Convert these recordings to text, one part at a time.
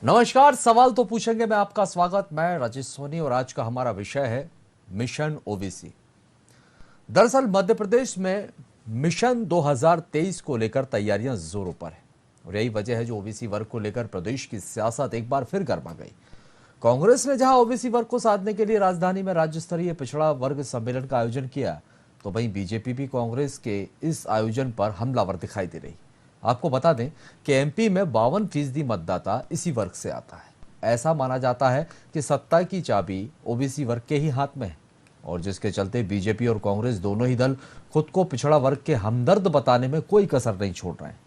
नमस्कार। सवाल तो पूछेंगे मैं आपका स्वागत। मैं राजेश सोनी और आज का हमारा विषय है मिशन ओबीसी। दरअसल मध्य प्रदेश में मिशन 2023 को लेकर तैयारियां जोरों पर है और यही वजह है जो ओबीसी वर्ग को लेकर प्रदेश की सियासत एक बार फिर गर्मा गई। कांग्रेस ने जहां ओबीसी वर्ग को साधने के लिए राजधानी में राज्य स्तरीय पिछड़ा वर्ग सम्मेलन का आयोजन किया, तो वहीं बीजेपी भी कांग्रेस के इस आयोजन पर हमलावर दिखाई दे रही। आपको बता दें कि एमपी में 52% मतदाता इसी वर्ग से आता है। ऐसा माना जाता है कि सत्ता की चाबी ओबीसी वर्ग के ही हाथ में है और जिसके चलते बीजेपी और कांग्रेस दोनों ही दल खुद को पिछड़ा वर्ग के हमदर्द बताने में कोई कसर नहीं छोड़ रहे हैं।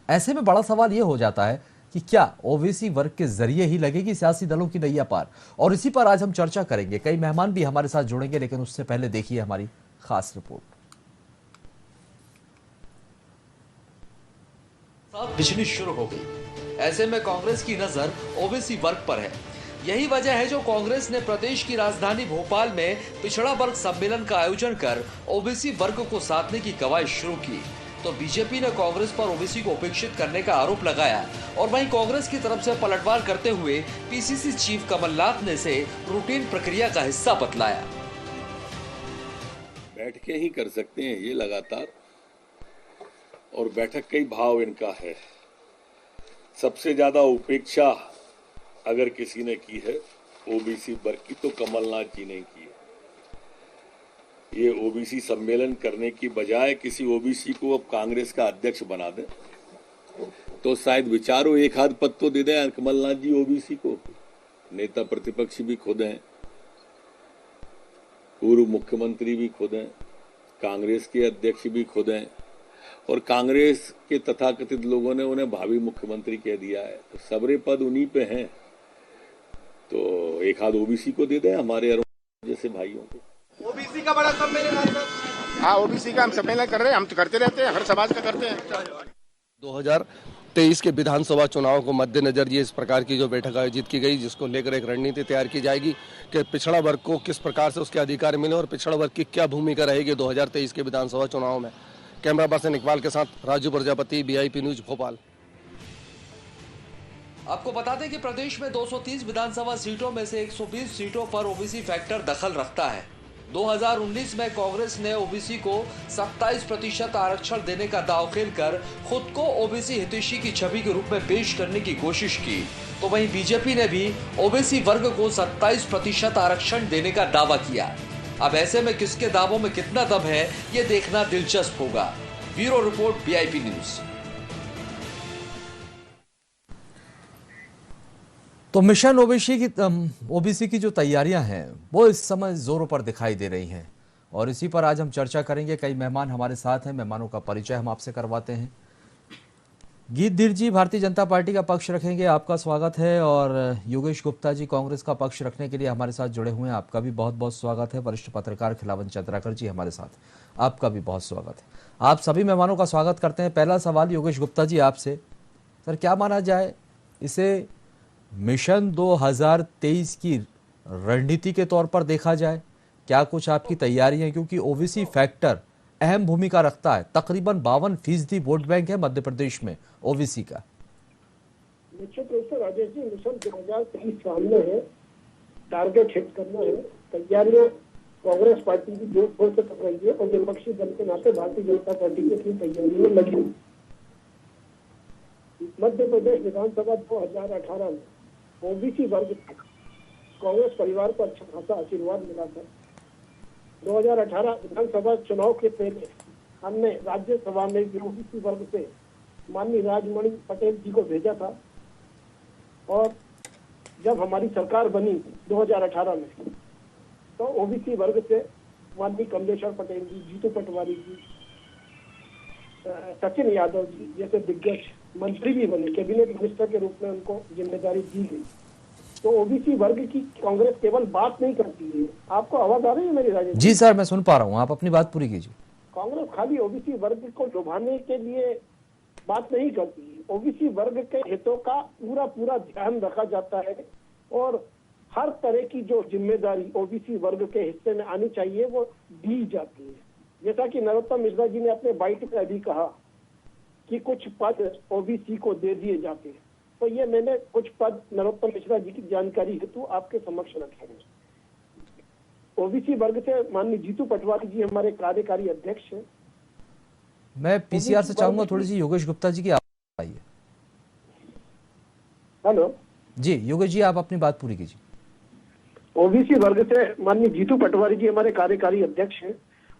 ऐसे में बड़ा सवाल यह हो जाता है कि क्या ओबीसी वर्ग के जरिए ही लगेगी सियासी दलों की नैया पार, और इसी पर आज हम चर्चा करेंगे। कई मेहमान भी हमारे साथ जुड़ेंगे, लेकिन उससे पहले देखिए हमारी खास रिपोर्ट। बिजली शुरू हो गई। ऐसे में कांग्रेस की नजर ओबीसी वर्ग पर है। यही वजह है जो कांग्रेस ने प्रदेश की राजधानी भोपाल में पिछड़ा वर्ग सम्मेलन का आयोजन कर ओबीसी वर्ग को साधने की कवायद शुरू की। तो बीजेपी ने कांग्रेस पर ओबीसी को उपेक्षित करने का आरोप लगाया और वहीं कांग्रेस की तरफ से पलटवार करते हुए पीसीसी चीफ कमलनाथ ने इसे रूटीन प्रक्रिया का हिस्सा बतलाया। बैठ के ही कर सकते हैं ये लगातार, और बैठक का ही भाव इनका है। सबसे ज्यादा उपेक्षा अगर किसी ने की है ओबीसी वर्ग की, तो कमलनाथ जी ने की है। ये ओबीसी सम्मेलन करने की बजाय किसी ओबीसी को अब कांग्रेस का अध्यक्ष बना दे तो शायद विचारो एक हाथ पद तो दे दें कमलनाथ जी ओबीसी को। नेता प्रतिपक्ष भी खुद हैं, पूर्व मुख्यमंत्री भी खुद हैं, कांग्रेस के अध्यक्ष भी खुद हैं और कांग्रेस के तथाकथित लोगों ने उन्हें भावी मुख्यमंत्री कह दिया है। तो सबरे पद उन्हीं पे हैं, तो एक हाथ ओबीसी को दे दें हमारे अरुण जैसे भाइयों को। ओबीसी का बड़ा सम्मेलन है सर। हाँ, ओबीसी का हम सम्मेलन कर रहे हैं, हम तो करते रहते हैं, हर समाज का करते हैं। 2023 के विधानसभा चुनाव को मद्देनजर ये इस प्रकार की जो बैठक आयोजित की गई, जिसको लेकर एक रणनीति तैयार की जाएगी कि पिछड़ा वर्ग को किस प्रकार से उसके अधिकार मिले और पिछड़ा वर्ग की क्या भूमिका रहेगी 2023 के विधानसभा चुनाव में। कैमरा पर्सन इकबाल के साथ राजू प्रजापति, वीआईपी न्यूज भोपाल। आपको बता दें कि प्रदेश में 230 विधानसभा सीटों में से 120 सीटों पर ओबीसी फैक्टर दखल रखता है। 2019 में कांग्रेस ने ओबीसी को 27% आरक्षण देने का दांव खेलकर खुद को ओबीसी हितैषी की छवि के रूप में पेश करने की कोशिश की, तो वहीं बीजेपी ने भी ओबीसी वर्ग को 27% आरक्षण देने का दावा किया। अब ऐसे में किसके दावों में कितना दम है, ये देखना दिलचस्प होगा। Bureau report, VIP news. तो मिशन ओबीसी की जो तैयारियां हैं वो इस समय जोरों पर दिखाई दे रही हैं और इसी पर आज हम चर्चा करेंगे। कई मेहमान हमारे साथ हैं, मेहमानों का परिचय हम आपसे करवाते हैं। गीत धीर जी भारतीय जनता पार्टी का पक्ष रखेंगे, आपका स्वागत है। और योगेश गुप्ता जी कांग्रेस का पक्ष रखने के लिए हमारे साथ जुड़े हुए हैं, आपका भी बहुत बहुत स्वागत है। वरिष्ठ पत्रकार खिलावन चंद्राकर जी हमारे साथ, आपका भी बहुत स्वागत है। आप सभी मेहमानों का स्वागत करते हैं। पहला सवाल योगेश गुप्ता जी आपसे, सर क्या माना जाए, इसे मिशन 2023 की रणनीति के तौर पर देखा जाए? क्या कुछ आपकी तैयारी है, क्योंकि ओबीसी फैक्टर अहम भूमिका रखता है। तकरीबन 52% वोट बैंक है मध्य प्रदेश में ओबीसी का। निश्चित रूप से राजेश जी, मिशन 2023 सामने है, टारगेट हिट करना है। तैयारियां कांग्रेस पार्टी की जोर शोर से कर रही है और विपक्षी दल के नाते भारतीय जनता पार्टी की अपनी तैयारी में लगी। मध्य प्रदेश विधानसभा 2018 में ओबीसी वर्ग कांग्रेस परिवार को अच्छा खासा आशीर्वाद मिला था। 2018 विधानसभा चुनाव के पहले हमने राज्यसभा में ओबीसी वर्ग से माननीय राजमणि पटेल जी को भेजा था और जब हमारी सरकार बनी 2018 में, तो ओबीसी वर्ग से माननीय कमलेश्वर पटेल जी, जीतू पटवारी जी, सचिन यादव जी जैसे दिग्गज मंत्री भी बने, कैबिनेट मिनिस्टर के रूप में उनको जिम्मेदारी दी गई। तो ओबीसी वर्ग की कांग्रेस केवल बात नहीं करती है। आपको आवाज आ रही है मेरी राजेश जी? सर मैं सुन पा रहा हूँ, आप अपनी बात पूरी कीजिए। कांग्रेस खाली ओबीसी वर्ग को लुभाने के लिए बात नहीं करती है। ओबीसी वर्ग के हितों का पूरा ध्यान रखा जाता है और हर तरह की जो जिम्मेदारी ओबीसी वर्ग के हिस्से में आनी चाहिए वो दी जाती है। जैसा कि नरोत्तम मिश्रा जी ने अपने बाइट में अभी कहा कि कुछ पद ओबीसी को दे दिए जाते हैं, तो ये मैंने कुछ पद नरोत्तम मिश्रा जी की जानकारी हेतु आपके समक्ष रखे हैं। ओबीसी वर्ग से माननीय जीतू पटवारी जी हमारे कार्यकारी अध्यक्ष हैं। मैं पीसीआर से चाहूंगा थोड़ी सी योगेश गुप्ता जी की आवाज आइए। हेलो जी योगेश जी, आप अपनी बात पूरी कीजिए। ओबीसी वर्ग से माननीय जीतू पटवारी जी हमारे कार्यकारी अध्यक्ष हैं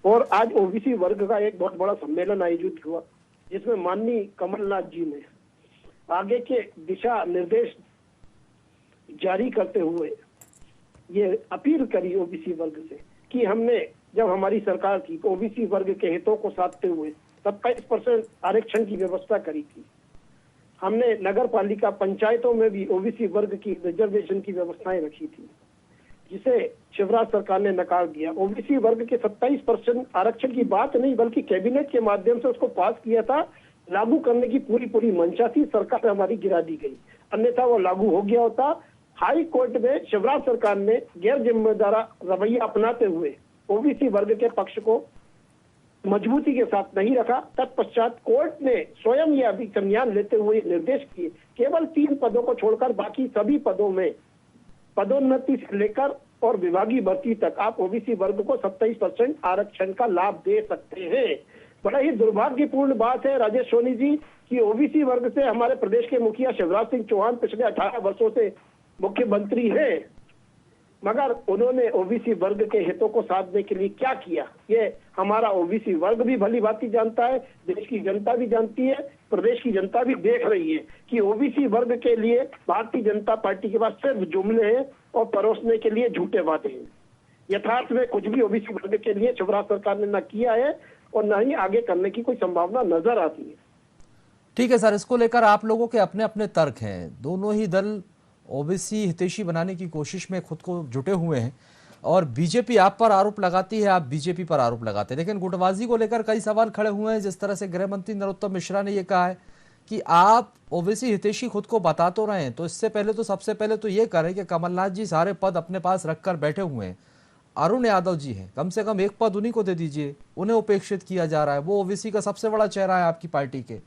और आज ओबीसी वर्ग का एक बहुत बड़ा सम्मेलन आयोजित हुआ जिसमें माननीय कमलनाथ जी ने आगे के दिशा निर्देश जारी करते हुए ये अपील करी ओबीसी वर्ग से कि हमने जब हमारी सरकार थी तो ओबीसी वर्ग के हितों को साधते हुए 27% आरक्षण की व्यवस्था करी थी। हमने नगर पालिका पंचायतों में भी ओबीसी वर्ग की रिजर्वेशन की व्यवस्थाएं रखी थी, जिसे शिवराज सरकार ने नकार दिया। ओबीसी वर्ग के 27% आरक्षण की बात नहीं बल्कि कैबिनेट के माध्यम से उसको पास किया था, लागू करने की पूरी मंशा थी, सरकार हमारी गिरा दी गई, अन्यथा वो लागू हो गया होता। हाई कोर्ट में शिवराज सरकार ने गैर जिम्मेदार रवैया अपनाते हुए ओबीसी वर्ग के पक्ष को मजबूती के साथ नहीं रखा। तत्पश्चात कोर्ट ने स्वयं यह अभी संज्ञान लेते हुए निर्देश किए केवल 3 पदों को छोड़कर बाकी सभी पदों में पदोन्नति से लेकर और विभागीय भर्ती तक आप ओबीसी वर्ग को 27% आरक्षण का लाभ दे सकते हैं। बड़ा ही दुर्भाग्यपूर्ण बात है राजेश सोनी जी कि ओबीसी वर्ग से हमारे प्रदेश के मुखिया शिवराज सिंह चौहान पिछले 18 वर्षों से मुख्यमंत्री हैं, मगर उन्होंने ओबीसी वर्ग के हितों को साधने के लिए क्या किया ये हमारा ओबीसी वर्ग भी भली भांति जानता है, देश की जनता भी जानती है, प्रदेश की जनता भी देख रही है कि ओबीसी वर्ग के लिए भारतीय जनता पार्टी के पास सिर्फ जुमले हैं और परोसने के लिए झूठे वादे हैं। यथार्थ में कुछ भी ओबीसी वर्ग के लिए शिवराज सरकार ने न किया है और न ही आगे करने की कोई संभावना नजर आती है। ठीक है सर, इसको लेकर आप लोगों के अपने अपने तर्क हैं। दोनों ही दल ओबीसी हितैषी बनाने की कोशिश में खुद को जुटे हुए हैं और बीजेपी आप पर आरोप लगाती है, आप बीजेपी पर आरोप लगाते हैं। लेकिन गुटबाजी को लेकर कई सवाल खड़े हुए हैं। जिस तरह से गृह मंत्री नरोत्तम मिश्रा ने यह कहा है कि आप ओबीसी हितैषी खुद को बता तो रहे हैं, तो इससे पहले तो सबसे पहले तो ये करें कि कमलनाथ जी सारे पद अपने पास रखकर बैठे हुए हैं। अरुण यादव जी हैं, कम से कम एक पद उन्हीं को दे दीजिए, उन्हें उपेक्षित किया जा रहा है। वो ओबीसी का सबसे बड़ा चेहरा है आपकी पार्टी के।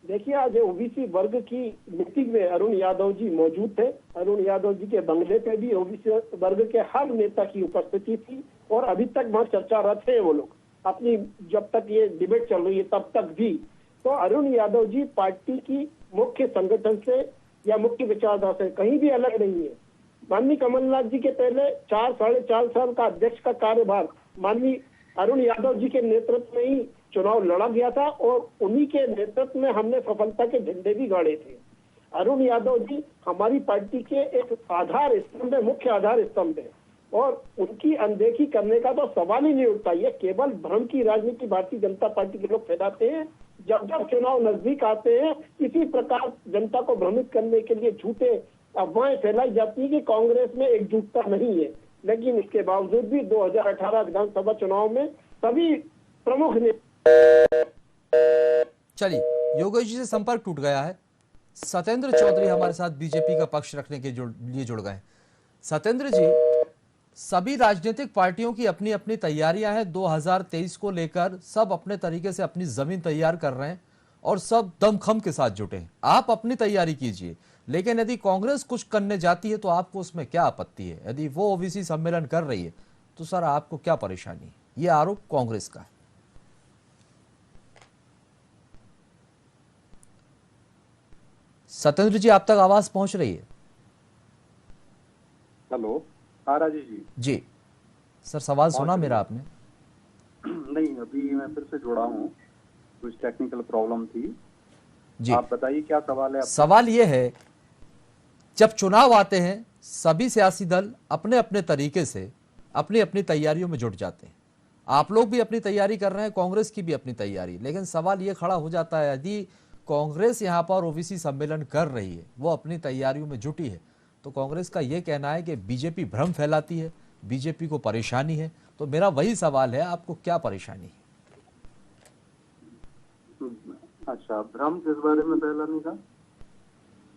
देखिए आज ओबीसी वर्ग की मीटिंग में अरुण यादव जी मौजूद थे। अरुण यादव जी के बंगले पे भी ओबीसी वर्ग के हर नेता की उपस्थिति थी और अभी तक वहाँ चर्चारत है वो लोग अपनी, जब तक ये डिबेट चल रही है तब तक भी। तो अरुण यादव जी पार्टी की मुख्य संगठन से या मुख्य विचारधारा से कहीं भी अलग नहीं है। माननीय कमलनाथ जी के पहले 4-4.5 साल का अध्यक्ष का कार्यभार माननीय अरुण यादव जी के नेतृत्व में ही चुनाव लड़ा गया था और उन्हीं के नेतृत्व में हमने सफलता के झंडे भी गाड़े थे। अरुण यादव जी हमारी पार्टी के एक आधार स्तंभ है, मुख्य आधार स्तंभ है और उनकी अनदेखी करने का तो सवाल ही नहीं उठता। ये केवल भ्रम की राजनीति भारतीय जनता पार्टी के लोग फैलाते हैं। जब जब चुनाव नजदीक आते हैं इसी प्रकार जनता को भ्रमित करने के लिए झूठे अफवाहें फैलाई जाती है कि कांग्रेस में एकजुटता नहीं है, लेकिन इसके बावजूद भी 2018 विधानसभा चुनाव में सभी प्रमुख ने। चलिए, योगेश जी से संपर्क टूट गया है। सत्येंद्र चौधरी हमारे साथ बीजेपी का पक्ष रखने के लिए जुड़ गए। सत्येंद्र जी, सभी राजनीतिक पार्टियों की अपनी अपनी तैयारियां हैं 2023 को लेकर, सब अपने तरीके से अपनी जमीन तैयार कर रहे हैं और सब दमखम के साथ जुटे हैं। आप अपनी तैयारी कीजिए, लेकिन यदि कांग्रेस कुछ करने जाती है तो आपको उसमें क्या आपत्ति है? यदि वो ओबीसी सम्मेलन कर रही है तो सर आपको क्या परेशानी है? ये आरोप कांग्रेस का है। सत्येंद्र जी, आप तक आवाज पहुंच रही है? हेलो, हाँ राजेश जी। जी सर, सवाल सुना मेरा आपने? नहीं, अभी मैं फिर से जुड़ा हूँ, कुछ टेक्निकल प्रॉब्लम थी जी। आप बताइए क्या सवाल है? सवाल ये है, जब चुनाव आते हैं सभी सियासी दल अपने अपने तरीके से अपनी अपनी तैयारियों में जुट जाते हैं। आप लोग भी अपनी तैयारी कर रहे हैं, कांग्रेस की भी अपनी तैयारी। लेकिन सवाल ये खड़ा हो जाता है, यदि कांग्रेस यहाँ पर ओबीसी सम्मेलन कर रही है, वो अपनी तैयारियों में जुटी है, तो कांग्रेस का ये कहना है कि बीजेपी भ्रम फैलाती है, बीजेपी को परेशानी है। तो मेरा वही सवाल है, आपको क्या परेशानी है? अच्छा, भ्रम किस बारे में फैलाने का?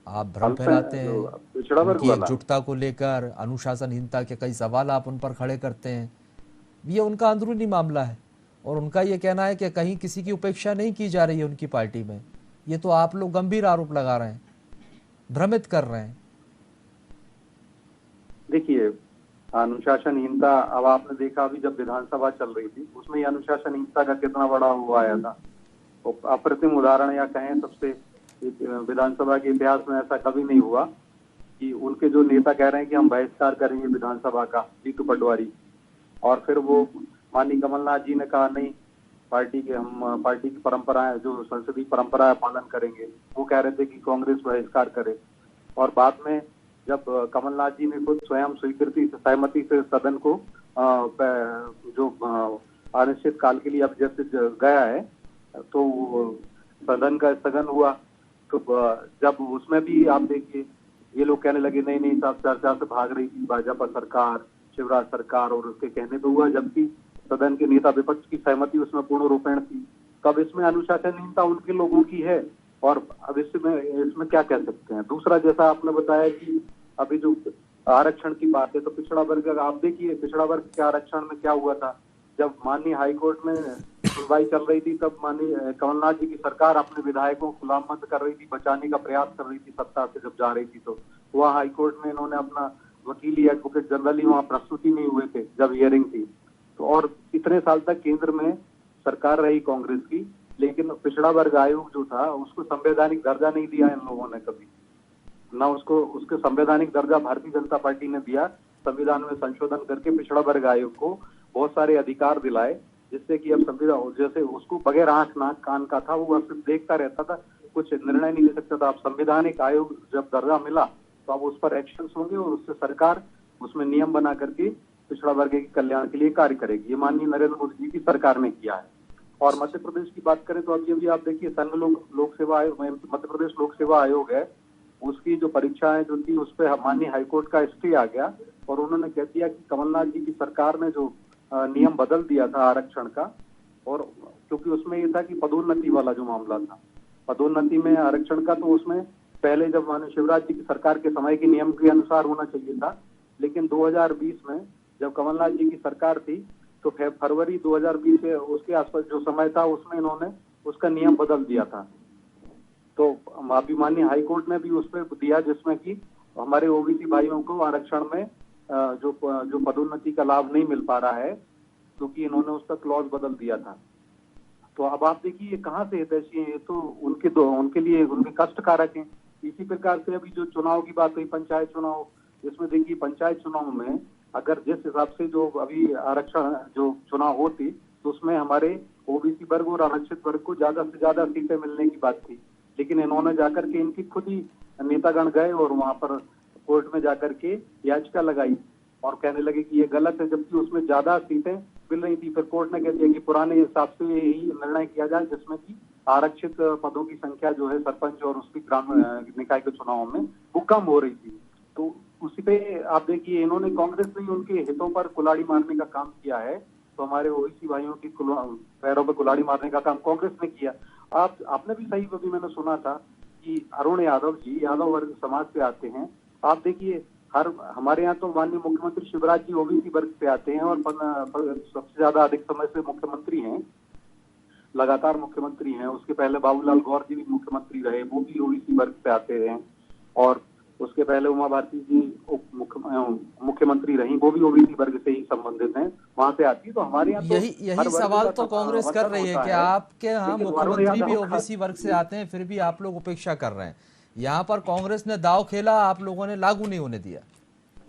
आप भ्रम फैलाते हैं पिछड़ा वर्ग उनकी वाला एकजुटता को लेकर, अनुशासनहीनता के कई सवाल आप उन पर खड़े करते हैं। ये उनका अंदरूनी मामला है और उनका ये कहना है कि कहीं किसी की उपेक्षा नहीं की जा रही है उनकी पार्टी में। ये तो आप लोग गंभीर आरोप लगा रहे हैं। भ्रमित कर रहे हैं? देखिए, अनुशासनहीनता, अब आपने देखा अभी जब विधानसभा चल रही थी उसमें ये अनुशासनहीनता का कितना बड़ा वो आया था। अप्रतिम उदाहरण या कहें सबसे, विधानसभा के इतिहास में ऐसा कभी नहीं हुआ कि उनके जो नेता कह रहे हैं कि हम बहिष्कार करेंगे विधानसभा का, जीतू पटवारी, और फिर वो माननीय कमलनाथ जी ने कहा नहीं, हम पार्टी की परंपराएं, जो संसदीय परंपरा है, पालन करेंगे। वो कह रहे थे कि कांग्रेस बहिष्कार करे, और बाद में जब कमलनाथ जी ने खुद स्वयं स्वीकृति से, सहमति से सदन को जो अनिश्चित काल के लिए अब जैसे गया है, तो सदन का स्थगन हुआ। तो जब उसमें भी आप देखिए ये लोग कहने लगे नहीं नहीं साहब, चर्चा से भाग रही थी भाजपा सरकार, शिवराज सरकार, और उसके कहने पे हुआ, जबकि सदन के नेता विपक्ष की सहमति उसमें पूर्ण रूपेण थी। कब इसमें अनुशासनहीनता उनके लोगों की है, और अब इसमें क्या कह सकते हैं। दूसरा, जैसा आपने बताया कि अभी जो आरक्षण की बात है, तो पिछड़ा वर्ग, आप देखिए पिछड़ा वर्ग के आरक्षण में क्या हुआ था। जब माननीय हाईकोर्ट में सुनवाई चल रही थी, तब माननीय कमलनाथ जी की सरकार अपने विधायकों को गुलामबंद कर रही थी, बचाने का प्रयास कर रही थी सत्ता से जब जा रही थी। तो वहाँ हाईकोर्ट में इन्होंने अपना वकीली एडवोकेट जनरल ही वहाँ प्रस्तुति नहीं हुए थे जब हियरिंग थी। तो और इतने साल तक केंद्र में सरकार रही कांग्रेस की, लेकिन पिछड़ा वर्ग आयोग जो था उसको संवैधानिक दर्जा नहीं दिया इन लोगों ने कभी, ना उसके संवैधानिक दर्जा भारतीय जनता पार्टी ने दिया। संविधान में संशोधन करके पिछड़ा वर्ग आयोग को बहुत सारे अधिकार दिलाए, जिससे कि अब संविधान, जैसे उसको बगैर आंख नाक कान का था, वो सिर्फ देखता रहता था, कुछ निर्णय नहीं ले सकता था। अब संवैधानिक आयोग जब दर्जा मिला तो अब उस पर एक्शन होंगे, और उससे सरकार उसमें नियम बना करके पिछड़ा वर्ग के कल्याण के लिए कार्य करेगी। ये माननीय नरेंद्र मोदी जी की सरकार ने किया है। और मध्य प्रदेश की बात करें तो अभी आप देखिए, संघ लोक सेवा आयोग, मध्य प्रदेश लोक सेवा आयोग है, उसकी जो परीक्षाएं जो थी उस पर माननीय हाईकोर्ट का स्टे आ गया, और उन्होंने कह दिया कि कमलनाथ जी की सरकार ने जो नियम बदल दिया था आरक्षण का, और क्योंकि उसमें ये था कि पदोन्नति वाला जो मामला था, पदोन्नति में आरक्षण का, तो उसमें पहले जब माननीय शिवराज जी की सरकार के समय के नियम के अनुसार होना चाहिए था, लेकिन 2020 में जब कमलनाथ जी की सरकार थी तो फरवरी 2020 से उसके आसपास जो समय था उसमें इन्होंने उसका नियम बदल दिया था। तो अभी माननीय हाईकोर्ट ने भी उस पर दिया, जिसमें कि हमारे ओबीसी भाइयों को आरक्षण में जो पदोन्नति का लाभ नहीं मिल पा रहा है, क्योंकि इन्होंने उसका क्लॉज बदल दिया था। तो अब आप देखिए ये कहाँ से हितैषी है, ये तो उनके लिए उनके कष्टकारक हैं। इसी प्रकार से अभी जो चुनाव की बात हुई, पंचायत चुनाव, इसमें देखिए पंचायत चुनाव में अगर जिस हिसाब से जो अभी आरक्षण जो चुनाव होती, तो उसमें हमारे ओबीसी वर्ग और आरक्षित वर्ग को ज्यादा से ज्यादा सीटें मिलने की बात थी, लेकिन इन्होंने जाकर के, इनकी खुद ही नेतागण गए और वहां पर कोर्ट में जाकर के याचिका लगाई और कहने लगे कि ये गलत है, जबकि उसमें ज्यादा सीटें मिल रही थी। फिर कोर्ट ने कह दिया कि पुराने हिसाब से ही निर्णय किया जाए, जिसमें कि आरक्षित पदों की संख्या जो है सरपंच और उसकी ग्राम निकाय के चुनाव में वो कम हो रही थी। तो उसी पे आप देखिए, इन्होंने, कांग्रेस ने उनके हितों पर कुल्हाड़ी मारने का काम किया है, तो हमारे ओबीसी भाइयों की पैरों पर कुल्हाड़ी मारने का काम कांग्रेस ने किया। आपने भी सही, अभी मैंने सुना था कि अरुण यादव जी यादव वर्ग समाज से आते हैं। आप देखिए, हमारे यहाँ तो माननीय मुख्यमंत्री शिवराज जी ओबीसी वर्ग से आते हैं, और सबसे ज्यादा अधिक समय से मुख्यमंत्री हैं, लगातार मुख्यमंत्री हैं। उसके पहले बाबूलाल गौर जी भी मुख्यमंत्री रहे, वो भी ओबीसी वर्ग से आते हैं, और उसके पहले उमा भारती जी मुख्यमंत्री रही, वो भी ओबीसी वर्ग से ही संबंधित हैं, वहां से आती है। तो हमारे यहाँ तो यही सवाल तो कांग्रेस कर रही है कि आपके यहाँ मुख्यमंत्री भी ओबीसी वर्ग से आते हैं, फिर भी आप लोग उपेक्षा कर रहे हैं। यहाँ पर कांग्रेस ने दाव खेला, आप लोगों ने लागू नहीं होने दिया।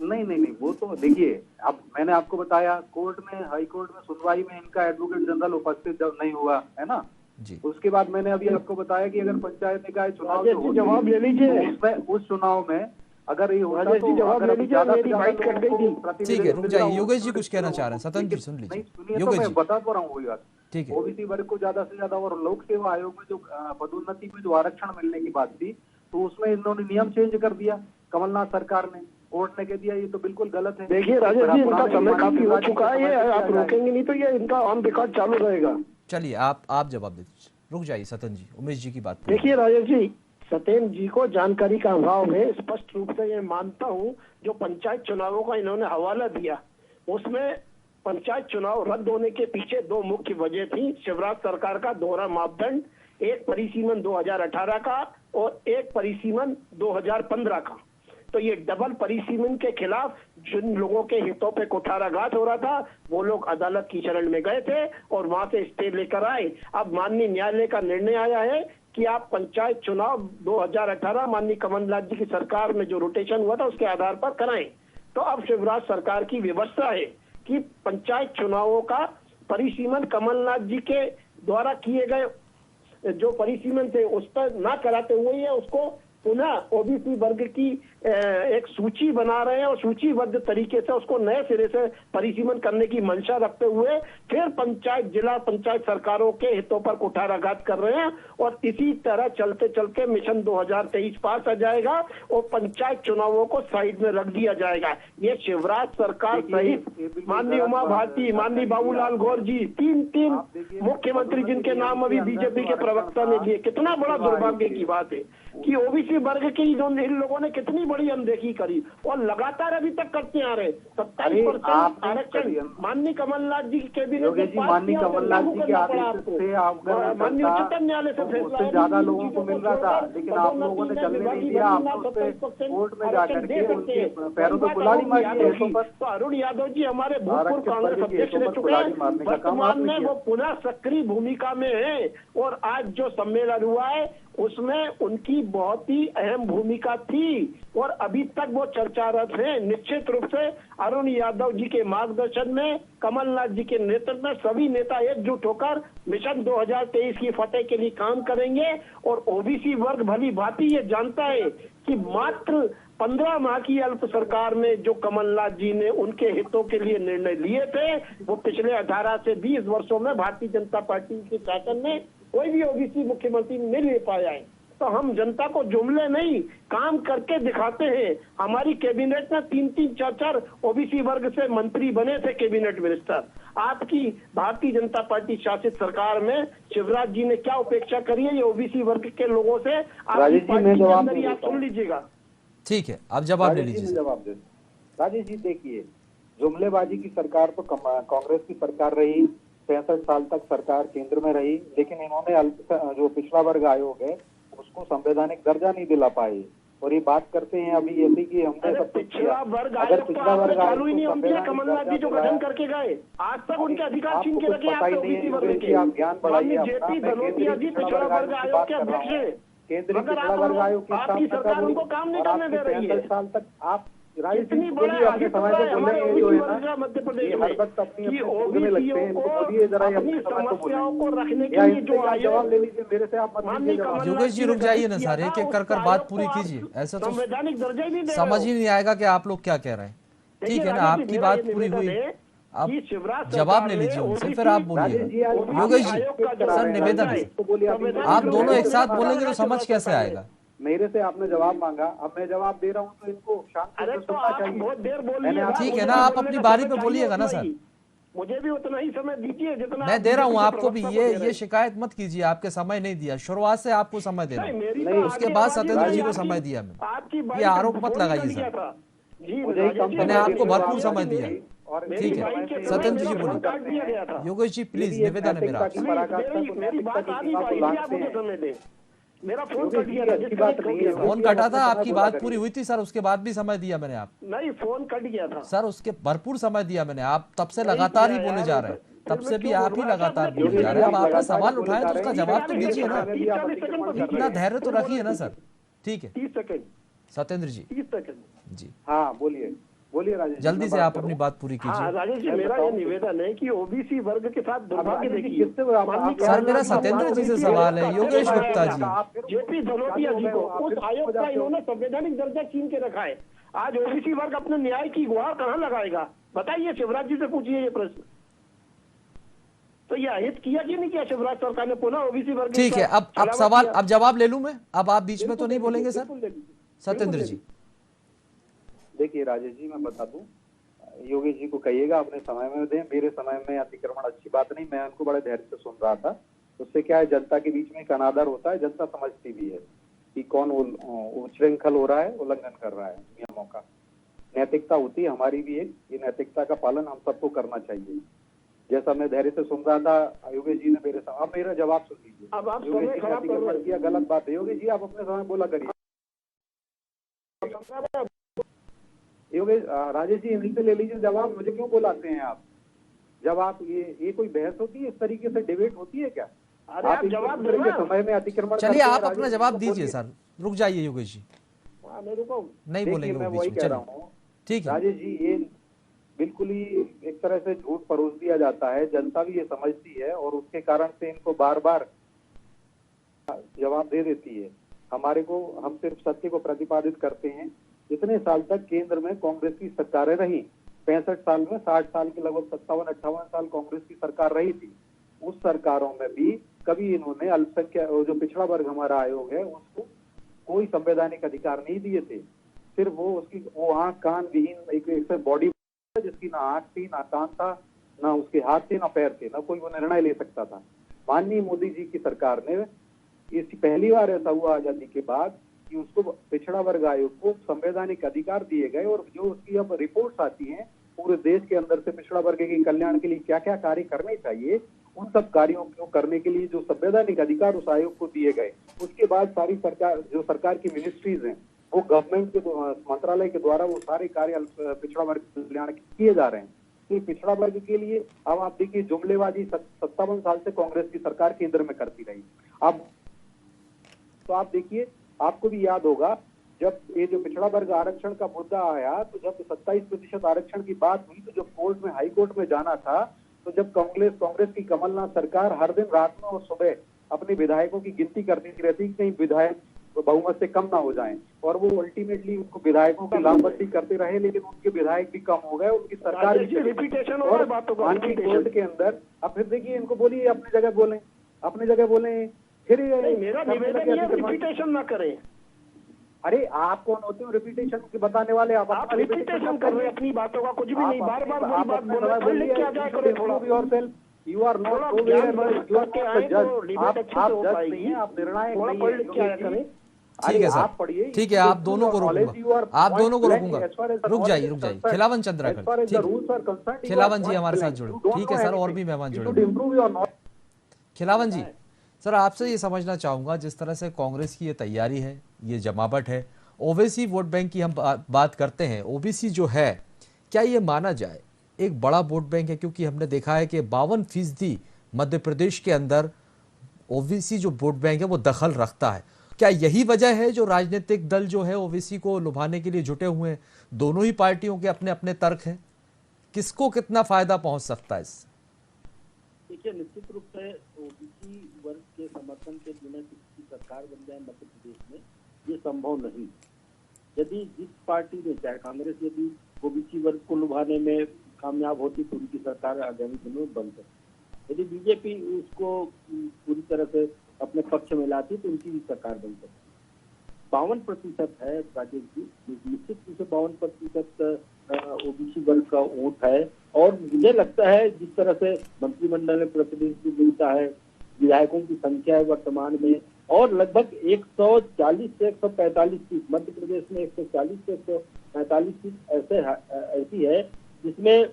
नहीं, वो तो देखिए, अब मैंने आपको बताया, कोर्ट में, हाई कोर्ट में सुनवाई में इनका एडवोकेट जनरल उपस्थित जब नहीं हुआ है ना जी, उसके बाद मैंने अभी आपको बताया कि अगर पंचायत निकाय चुनाव जवाब ले लीजिए, उस चुनाव में अगर ये होता तो जवाब ले लीजिए, मेरी बाइट कट गई थी। ठीक है, रुक जाइए, योगेश जी कुछ कहना चाह रहे हैं, सतन जी सुन लीजिए। योगेश जी बता तो रहा हूँ वही बात, ठीक है। ओबीसी वर्ग को ज्यादा से ज्यादा, और लोक सेवा आयोग में जो पदोन्नति में जो आरक्षण मिलने की बात थी, तो उसमें इन्होंने नियम चेंज कर दिया कमलनाथ सरकार ने, कोर्ट ने कह दिया ये तो बिल्कुल गलत है। देखिए राजेश जी, इनका समय काफी हो चुका है, ये आप रोकेंगे नहीं तो ये इनका ऑन रिकॉर्ड चालू रहेगा। चलिए आप जवाब दे दीजिए, रुक जाइए सतन जी, उमेश जी की बात। देखिए राजेश जी, सत्येंद्र जी को जानकारी का अभाव है, स्पष्ट रूप से ये मानता हूँ। जो पंचायत चुनावों का इन्होंने हवाला दिया, उसमें पंचायत चुनाव रद्द होने के पीछे दो मुख्य वजह थी। शिवराज सरकार का दोहरा मापदंड, एक परिसीमन 2018 का और एक परिसीमन 2015 का। तो ये डबल परिसीमन के खिलाफ जिन लोगों के हितों पे कुठाराघात हो रहा था वो लोग अदालत की शरण में गए थे और वहां से स्टे लेकर आए। अब माननीय न्यायालय का निर्णय आया है कि आप पंचायत चुनाव 2018 माननीय कमलनाथ जी की सरकार में जो रोटेशन हुआ था उसके आधार पर कराएं। तो अब शिवराज सरकार की व्यवस्था है कि पंचायत चुनावों का परिसीमन कमलनाथ जी के द्वारा किए गए जो परिसीमन थे उस पर ना कराते हुए है उसको पुनः ओबीसी वर्ग की एक सूची बना रहे हैं और सूचीबद्ध तरीके से उसको नए सिरे से परिसीमन करने की मंशा रखते हुए फिर पंचायत जिला पंचायत सरकारों के हितों पर कुठाराघात कर रहे हैं। और इसी तरह चलते चलते मिशन 2023 पास आ जाएगा और पंचायत चुनावों को साइड में रख दिया जाएगा। ये शिवराज सरकार सहित माननीय उमा भारती, माननीय बाबूलाल गौर जी, तीन मुख्यमंत्री जिनके नाम अभी बीजेपी के प्रवक्ता ने दिए। कितना बड़ा दुर्भाग्य की बात है कि ओबीसी वर्ग की इन लोगों ने कितनी बड़ी अनदेखी करी और लगातार अभी तक करते आ रहे। 27% आरक्षण माननीय कमलनाथ जी के कैबिनेट माननीय कमलनाथ जी के आदेश से माननीय उच्चतम न्यायालय से फैसला ज्यादा लोगों को मिल रहा था, लेकिन आप लोगों ने चलने नहीं दिया। आपने कोर्ट में जाकर के उनके पैरों पे कुल्हाड़ी मारी। तो अरुण यादव जी हमारे भूतपूर्व कांग्रेस अध्यक्ष रह चुके हैं, वर्तमान में वो पुनः सक्रिय भूमिका में है और आज जो सम्मेलन हुआ है उसमें उनकी बहुत ही अहम भूमिका थी और अभी तक वो चर्चारत है। निश्चित रूप से अरुण यादव जी के मार्गदर्शन में, कमलनाथ जी के नेतृत्व में सभी नेता एकजुट होकर मिशन 2023 की फतेह के लिए काम करेंगे। और ओबीसी वर्ग भली भांति ये जानता है कि मात्र 15 माह की अल्प सरकार में जो कमलनाथ जी ने उनके हितों के लिए निर्णय लिए थे वो पिछले 18 से 20 वर्षों में भारतीय जनता पार्टी के शासन में कोई भी ओबीसी मुख्यमंत्री नहीं ले पाया है। तो हम जनता को जुमले नहीं काम करके दिखाते हैं। हमारी कैबिनेट में 3-3, 4-4 ओबीसी वर्ग से मंत्री बने थे कैबिनेट मिनिस्टर। आपकी भारतीय जनता पार्टी शासित सरकार में शिवराज जी ने क्या उपेक्षा करी है ये ओबीसी वर्ग के लोगों से? आपकी पार्टी के अंदर आप सुन लीजिएगा। ठीक है, आप जवाब ले लीजिए। जवाब दे राजेश जी। देखिए, जुमलेबाजी की सरकार तो कांग्रेस की सरकार रही, 65 साल तक सरकार केंद्र में रही, लेकिन इन्होंने जो पिछड़ा वर्ग आयोग है उसको संवैधानिक दर्जा नहीं दिला पाए। और ये बात करते हैं अभी ऐसी कि हमने सब पिछड़ा वर्ग आयोग तो आपने चालू ही नहीं होने दिया। कमलनाथ जी जो गठन करके गए आज तक उनके अधिकार छीन के रखे आप ओबीसी वर्ग के। आप ज्ञान बढ़ाइए। जेपी धनोटिया जी पिछड़ा वर्ग आयोग के अध्यक्ष है, केंद्रीय पिछड़ा वर्ग आयोग की आपकी सरकार उनको काम नहीं करने दे रही है। 65 साल तक आप इतनी बड़ा आगे समय से हमारे बोले जो है ना मध्य प्रदेश हर वक्त अपनी ओबीसीओ को अपनी समस्याओं को रखने के लिए जो जवाब ले लीजिए मेरे से। आप योगेश जी रुक जाइए ना सर, एक एक कर बात पूरी कीजिए। ऐसा तो संवैधानिक दर्जा ही नहीं दे समझ ही नहीं आएगा कि आप लोग क्या कह रहे हैं। ठीक है ना, आपकी बात पूरी हुई, आप जवाब ले लीजिए उनसे, फिर आप बोलिए। योगेश जी सर निवेदन है, आप दोनों एक साथ बोलेंगे तो समझ कैसे आएगा? मेरे से आपने जवाब मांगा, अब मैं जवाब दे रहा हूँ तो इनको शांति से सुनना चाहिए। बहुत देर बोलिए। ठीक है ना, आप अपनी बारी पे बोलिएगा ना सर। मुझे भी उतना ही समय दीजिए जितना मैं दे रहा हूँ आपको भी। ये शिकायत मत कीजिए, आपके समय नहीं दिया, शुरुआत से आपको समय देना, उसके बाद सत्येंद्र जी को समय दिया मैं। ये आरोप मत लगाइए सर, मैंने आपको भरपूर समय दिया। ठीक है, सत्येंद्र जी बोलिए। योगेश जी प्लीज निवेदन है मेरा आपसे। मेरी बात आ नहीं पाई, आप मुझे समय दें। मेरा फोन कट गया था, फोन कटा था, आपकी बात पूरी हुई थी सर, उसके बाद भी समय दिया मैंने आप नहीं, फोन कट गया था सर, उसके भरपूर समय दिया मैंने। आप तब से लगातार ही बोले जा रहे हैं, तब से भी आप ही लगातार बोले जा रहे हैं। अब आपने सवाल उठाया तो उसका जवाब तो दीजिए ना, इतना धैर्य तो रखिए ना सर। ठीक है 30 सेकंड सत्येंद्र जी। 30 सेकंड जी हाँ, बोलिए राजेश, जल्दी से आप अपनी बात पूरी कीजिए। राजेश जी, मेरा ये निवेदन है कि ओबीसी वर्ग के साथ दुर्भाग्य देखिए। सर मेरा सत्येंद्र जी से सवाल है, योगेश गुप्ता जी। जेपी धनोटिया जी को उस आयोग का इन्होंने संवैधानिक दर्जा छीन के रखा है। आज ओबीसी वर्ग अपने न्याय की गुहार कहाँ लगाएगा बताइए? शिवराज जी से पूछिए ये प्रश्न। तो ये अहित किया कि नहीं किया शिवराज सरकार ने पुनः ओबीसी वर्ग? ठीक है, अब सवाल, अब जवाब ले लूं मैं? अब आप बीच में तो नहीं बोलेंगे सर? सत्येंद्र जी देखिए राजेश जी, मैं बता दूं, योगेश जी को कहिएगा अपने समय में दें। मेरे समय में अतिक्रमण अच्छी बात नहीं, मैं उनको बड़े धैर्य से सुन रहा था। उससे क्या है, जनता के बीच में एक अनादर होता है, जनता समझती भी है कि कौन उच्छृंखल हो रहा है, उल्लंघन कर रहा है नियमों का। नैतिकता होती है हमारी भी एक, ये नैतिकता का पालन हम सबको करना चाहिए। जैसा मैं धैर्य से सुन रहा था योगेश जी ने मेरे अब मेरा जवाब सुन लीजिए। अब आप समय खराब कर रहे किया गलत बात है। योगी जी आप अपने समय बोला करिए। योगी राजेश जी यहीं से ले लीजिए जवाब, मुझे क्यों बुलाते हैं आप? जब आप ये कोई बहस होती है, इस तरीके से डिबेट होती है क्या? अरे आप जवाब दो ना। समय में अतिक्रमण चलिए करते हैं, आप अपना राजेश जी जवाब को दीजिए बोलिए। सर, रुक जाइए योगेश जी, मैं रुको। नहीं देखिए बोलेंगे मैं वो वही बीच में, कह रहा चलिए हूँ ठीक है। राजेश जी, ये बिल्कुल ही एक तरह से झूठ परोस दिया जाता है। जनता भी ये समझती है और उसके कारण से इनको बार बार जवाब दे देती है। हमारे को, हम सिर्फ सत्य को प्रतिपादित करते हैं। इतने साल तक केंद्र में कांग्रेस की सरकारें रही, 65 साल में 60 साल के लगभग 57-58 साल कांग्रेस की सरकार रही थी। उस सरकारों में भी कभी इन्होंने अल्पसंख्यक, जो पिछड़ा वर्ग हमारा आयोग है, उसको कोई संवैधानिक अधिकार नहीं दिए थे। सिर्फ वो आंख कान विहीन एक बॉडी जिसकी ना आंख थी, ना कान था, ना उसके हाथ थे, ना पैर थे, ना कोई वो निर्णय ले सकता था। माननीय मोदी जी की सरकार ने, इस पहली बार ऐसा हुआ आजादी के बाद कि उसको पिछड़ा वर्ग आयोग को संवैधानिक अधिकार दिए गए, और जो उसकी अब रिपोर्ट्स आती हैं पूरे देश के अंदर से पिछड़ा वर्ग के कल्याण के लिए क्या क्या कार्य करने चाहिए, उन सब कार्यों को करने के लिए जो संवैधानिक अधिकार उस आयोग को दिए गए, उसके बाद सारी सरकार की मिनिस्ट्रीज हैं, वो गवर्नमेंट के मंत्रालय के द्वारा वो सारे कार्य पिछड़ा वर्ग कल्याण किए जा रहे हैं। तो पिछड़ा वर्ग के लिए अब आप देखिए, जुमलेबाजी 57 साल से कांग्रेस की सरकार केंद्र में करती रही। अब तो आप देखिए, आपको भी याद होगा जब ये जो पिछड़ा वर्ग आरक्षण का मुद्दा आया, तो जब 27% आरक्षण की बात हुई, तो जब कोर्ट में, हाई कोर्ट में जाना था, तो जब कांग्रेस की कमलनाथ सरकार हर दिन रात में और सुबह अपने विधायकों की गिनती करती रहती कि कहीं विधायक बहुमत से कम ना हो जाएं, और वो अल्टीमेटली उनको विधायकों की लामबंदी करते रहे, लेकिन उनके विधायक भी कम हो गए, उनकी सरकार भी रिपीटेशन हो रहा है बातों का। कोर्ट के अंदर। अब फिर देखिए, इनको बोलिए अपनी जगह बोलें, अपनी जगह बोलें, फिर मेरा निवेदन है रिपीटेशन ना करें। अरे आप कौन होते हो रिपीटेशन के बताने वाले? आप रिपीटेशन कर रहे हैं अपनी बातों का, कुछ भी नहीं, बार बार वही बात बोले, क्या जाए करो थोड़ा। योरसेल्फ, यू आर नॉट आप निर्णायक नहीं पढ़ लिख के आया करें। ठीक है सर, पढ़िए, ठीक है, आप दोनों को रोकूंगा, आप दोनों को रोकूंगा। रुक जाइए खिलावन चंद्राकर, खिलावन जी हमारे साथ जुड़े, ठीक है सर, और भी मेहमान जुड़े। खिलावन जी, सर आपसे ये समझना चाहूंगा, जिस तरह से कांग्रेस की ये तैयारी है, ये जमावट है, ओबीसी वोट बैंक की हम बात करते हैं, ओबीसी जो है, क्या ये माना जाए एक बड़ा वोट बैंक है? क्योंकि हमने देखा है कि 52% मध्य प्रदेश के अंदर ओबीसी जो वोट बैंक है वो दखल रखता है। क्या यही वजह है जो राजनीतिक दल जो है ओबीसी को लुभाने के लिए जुटे हुए हैं? दोनों ही पार्टियों के अपने अपने तर्क हैं, किसको कितना फायदा पहुंच सकता है इससे? देखिए, निश्चित रूप से ओबीसी वर्ग के समर्थन के बिना किसी सरकार बन जाए मध्य प्रदेश में, ये संभव नहीं। यदि जिस पार्टी ने, चाहे कांग्रेस, यदि ओबीसी वर्ग को लुभाने में कामयाब होती तो उनकी सरकार आगामी दिनों में बन सकती। यदि बीजेपी उसको पूरी तरह से अपने पक्ष में लाती तो उनकी भी सरकार बन सकती। 52% है राजेश जी, निश्चित रूप से 52% ओबीसी वर्ग का वोट है। और मुझे लगता है जिस तरह से मंत्रिमंडल में प्रतिनिधित्व मिलता है, विधायकों की संख्या है वर्तमान में, और लगभग 140 से 145 सीट मध्य प्रदेश में, 140 से 145 सीट ऐसी है जिसमें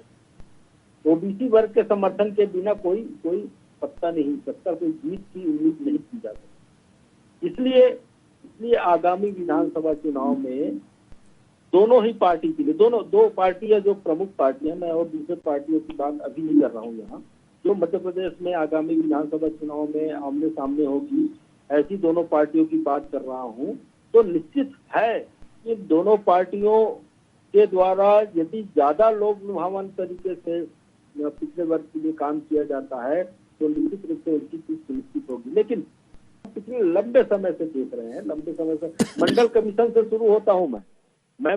ओबीसी वर्ग के समर्थन के बिना कोई सत्ता नहीं, सत्ता कोई जीत की उम्मीद नहीं की जा सकती। इसलिए आगामी विधानसभा चुनाव में दोनों ही पार्टी के लिए, दो पार्टियां जो प्रमुख पार्टियां, मैं और दूसरे पार्टियों की बात अभी नहीं कर रहा हूं यहाँ, जो मध्य प्रदेश में आगामी विधानसभा चुनाव में आमने सामने होगी, ऐसी दोनों पार्टियों की बात कर रहा हूं। तो निश्चित है कि दोनों पार्टियों के द्वारा यदि ज्यादा लोग लुभावन तरीके से पिछड़े वर्ग के लिए काम किया जाता है तो निश्चित रूप से उनकी चीज सुनिश्चित होगी। लेकिन पिछले लंबे समय से देख रहे हैं, लंबे समय से मंडल कमीशन से शुरू होता हूं मैं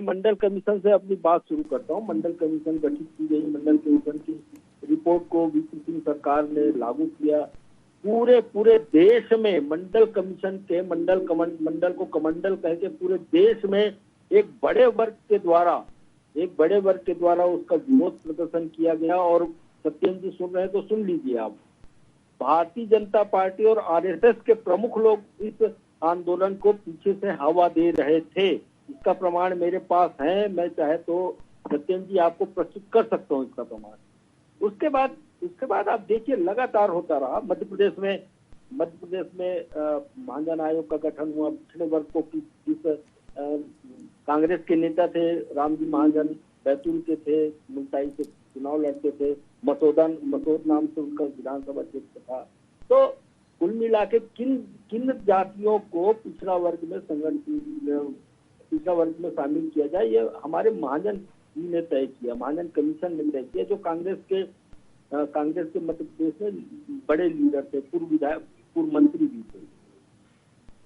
मंडल कमीशन से अपनी बात शुरू करता हूं। मंडल कमीशन गठित की गई, मंडल कमीशन की रिपोर्ट को वीपी सिंह सरकार ने लागू किया। पूरे देश में मंडल कमीशन के मंडल को कमंडल कह के पूरे देश में एक बड़े वर्ग के द्वारा उसका विरोध प्रदर्शन किया गया। और सत्येंद्र जी सुन रहे हैं तो सुन लीजिए आप, भारतीय जनता पार्टी और आरएसएस के प्रमुख लोग इस आंदोलन को पीछे से हवा दे रहे थे। इसका प्रमाण मेरे पास है, मैं चाहे तो सत्येंद्र जी आपको प्रस्तुत कर सकता हूँ इसका प्रमाण। उसके बाद आप देखिए, लगातार होता रहा। मध्य प्रदेश में मध्य प्रदेश में महाजन आयोग का गठन हुआ, पिछड़े वर्ग को किस कांग्रेस के नेता थे रामजी महाजन, बैतूल के थे, मुल्ताई से चुनाव लड़ते थे, मसोद नाम से उनका विधानसभा क्षेत्र था। तो कुल मिला के किन जातियों को पिछड़ा वर्ग में शामिल किया जाए, ये हमारे महाजन जी ने तय किया, महाजन कमीशन ने तय किया, जो कांग्रेस के मध्य प्रदेश में बड़े लीडर थे, पूर्व मंत्री भी थे।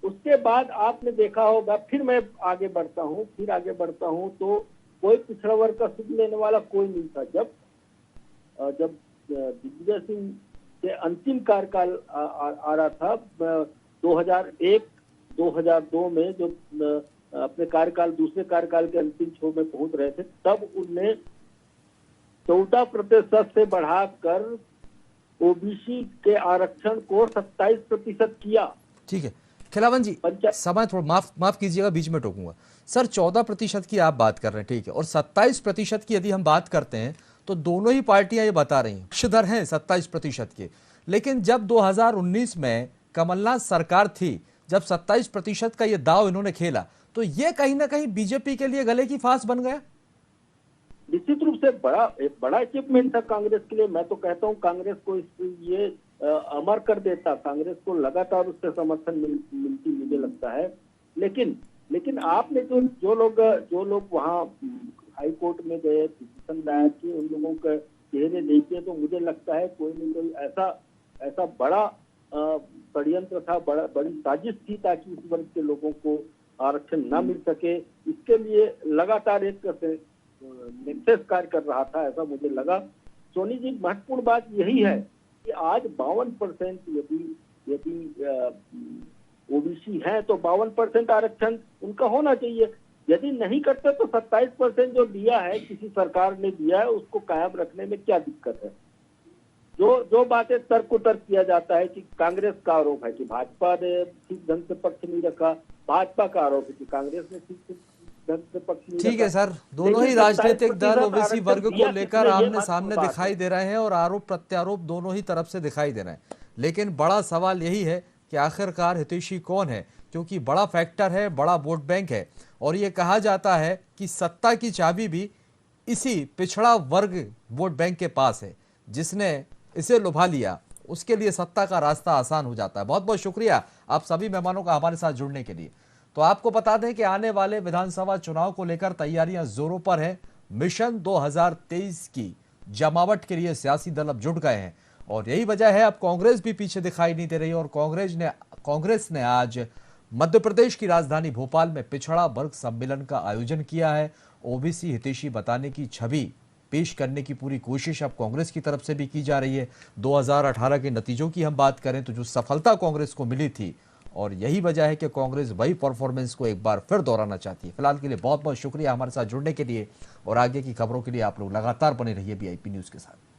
उसके बाद आपने देखा होगा, फिर मैं आगे बढ़ता हूँ तो कोई पिछड़ा वर्ग का सुख लेने वाला कोई नहीं था। जब दिग्विजय सिंह के अंतिम कार्यकाल आ रहा था 2001-2002 में, जो अपने दूसरे कार्यकाल के अंतिम छोर में पहुंच रहे थे, तब उनने 14% से बढ़ाकर ओबीसी के आरक्षण को 27% किया। ठीक है खिलावन जी, समय थोड़ा माफ कीजिएगा, बीच में टोकूंगा सर। 14% की आप बात कर रहे हैं, ठीक है, और 27% की यदि हम बात करते हैं तो दोनों ही पार्टियां ये बता रही हैं पक्षधर हैं 27% के। लेकिन जब 2019 में कमलनाथ सरकार थी, जब 27% का ये दाव इन्होंने खेला, तो ये कहीं ना कहीं बीजेपी के लिए गले की फांस बन गया। निश्चित रूप से एक बड़ा अचीवमेंट था कांग्रेस के लिए। मैं तो कहता हूँ कांग्रेस को ये अमर कर देता, कांग्रेस को लगातार उससे समर्थन मिलती मुझे लगता है। लेकिन आपने जो लोग वहाँ हाई कोर्ट में गए, पिटीशन दायर किए, उन लोगों के चेहरे देखे तो मुझे लगता है कोई न कोई ऐसा बड़ा षड्यंत्र था, बड़ी साजिश थी ताकि इस वर्ग के लोगों को आरक्षण न मिल सके। इसके लिए लगातार एक निर्देश कार्य कर रहा था, ऐसा मुझे लगा। सोनी जी, महत्वपूर्ण बात यही है कि आज 52% यदि ओबीसी है तो 52% आरक्षण उनका होना चाहिए। यदि नहीं करते तो 27% जो दिया है, किसी सरकार ने दिया है, उसको कायम रखने में क्या दिक्कत है। जो बातें तर्क किया जाता है कि कांग्रेस का आरोप है कि भाजपा ने ठीक ढंग से पक्ष नहीं रखा, भाजपा का आरोप है कि कांग्रेस ने ठीक ढंग से पक्ष नहीं रखा। ठीक है सर, दोनों ही राजनीतिक दल ओबीसी वर्ग को लेकर आमने सामने दिखाई दे रहे हैं और आरोप प्रत्यारोप दोनों ही तरफ से दिखाई दे रहे हैं। लेकिन बड़ा सवाल यही है कि आखिरकार हितैषी कौन है, क्योंकि बड़ा फैक्टर है, बड़ा वोट बैंक है, और ये कहा जाता है कि सत्ता की चाबी भी इसी पिछड़ा वर्ग वोट बैंक के पास है। जिसने इसे लुभा लिया उसके लिए सत्ता का रास्ता आसान हो जाता है। बहुत बहुत शुक्रिया आप सभी मेहमानों का हमारे साथ जुड़ने के लिए। तो आपको बता दें कि आने वाले विधानसभा चुनाव को लेकर तैयारियां जोरों पर हैं। मिशन 2023 की जमावट के लिए सियासी दल अब जुट गए हैं और यही वजह है अब कांग्रेस भी पीछे दिखाई नहीं दे रही। और कांग्रेस ने आज मध्य प्रदेश की राजधानी भोपाल में पिछड़ा वर्ग सम्मेलन का आयोजन किया है। ओबीसी हितैषी बताने की छवि पेश करने की पूरी कोशिश अब कांग्रेस की तरफ से भी की जा रही है। 2018 के नतीजों की हम बात करें तो जो सफलता कांग्रेस को मिली थी, और यही वजह है कि कांग्रेस वही परफॉर्मेंस को एक बार फिर दोहराना चाहती है। फिलहाल के लिए बहुत बहुत शुक्रिया हमारे साथ जुड़ने के लिए, और आगे की खबरों के लिए आप लोग लगातार बने रहिए वीआईपी न्यूज के साथ।